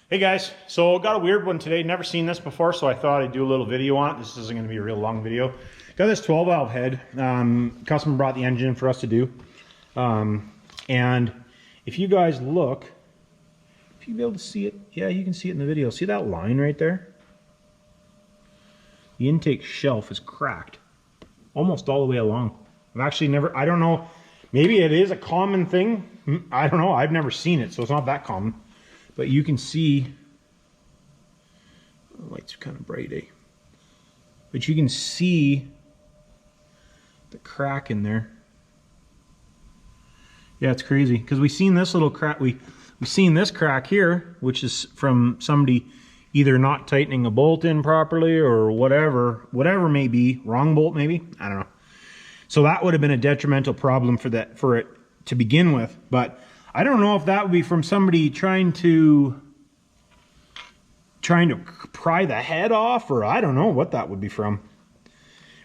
Hey guys, so got a weird one today. Never seen this before, so I thought I'd do a little video on it. This isn't going to be a real long video. Got this 12 valve head. Customer brought the engine for us to do. And if you guys look, if you'll be able to see it, yeah, you can see it in the video. See that line right there? The intake shelf is cracked almost all the way along. I've actually never, I don't know, maybe it is a common thing. I don't know. I've never seen it, so it's not that common. But you can see, the lights are kind of bright, eh? But you can see the crack in there. Yeah, it's crazy because we've seen this little crack. We've seen this crack here, which is from somebody either not tightening a bolt in properly or whatever may be, wrong bolt maybe. I don't know. So that would have been a detrimental problem for it to begin with, but I don't know if that would be from somebody trying to pry the head off, or I don't know what that would be from.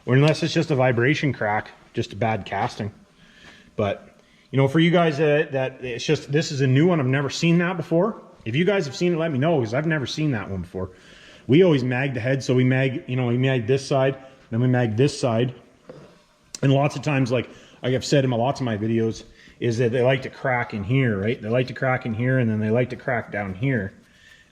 Or unless it's just a vibration crack, just a bad casting. But, you know, for you guys that it's just, this is a new one. I've never seen that before. If you guys have seen it, let me know, because I've never seen that one before. We always mag the head, so we mag, you know, we mag this side, then we mag this side. And lots of times, like I've said in lots of my videos, is that they like to crack in here, right? They like to crack in here, and then they like to crack down here.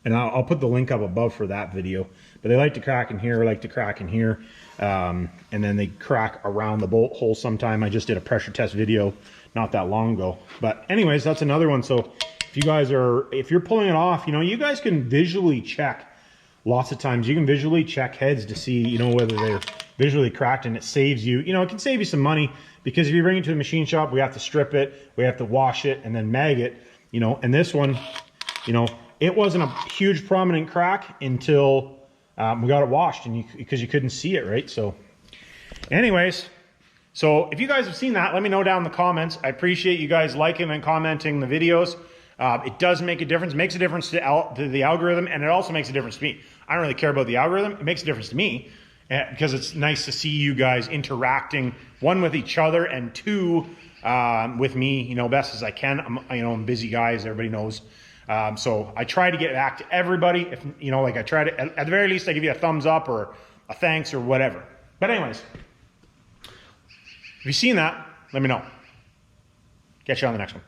And I'll put the link up above for that video. But they like to crack in here, like to crack in here, and then they crack around the bolt hole sometime. I just did a pressure test video not that long ago. But anyways, that's another one. So if you guys are, if you're pulling it off, you know, you guys can visually check. Lots of times you can visually check heads to see, you know, whether they're visually cracked, and it saves you, you know, it can save you some money, because if you bring it to the machine shop, we have to strip it, we have to wash it, and then mag it, you know. And this one, you know, it wasn't a huge prominent crack until we got it washed, and because you couldn't see it, right? So anyways, so if you guys have seen that, let me know down in the comments. I appreciate you guys liking and commenting the videos. It does make a difference. It makes a difference to the algorithm, and it also makes a difference to me. I don't really care about the algorithm. It makes a difference to me because it's nice to see you guys interacting, one with each other, and two with me, you know, best as I can. I'm busy guy, as everybody knows. So I try to get back to everybody. If you know, like I try to, at the very least, I give you a thumbs up or a thanks or whatever. But anyways, if you've seen that, let me know. Catch you on the next one.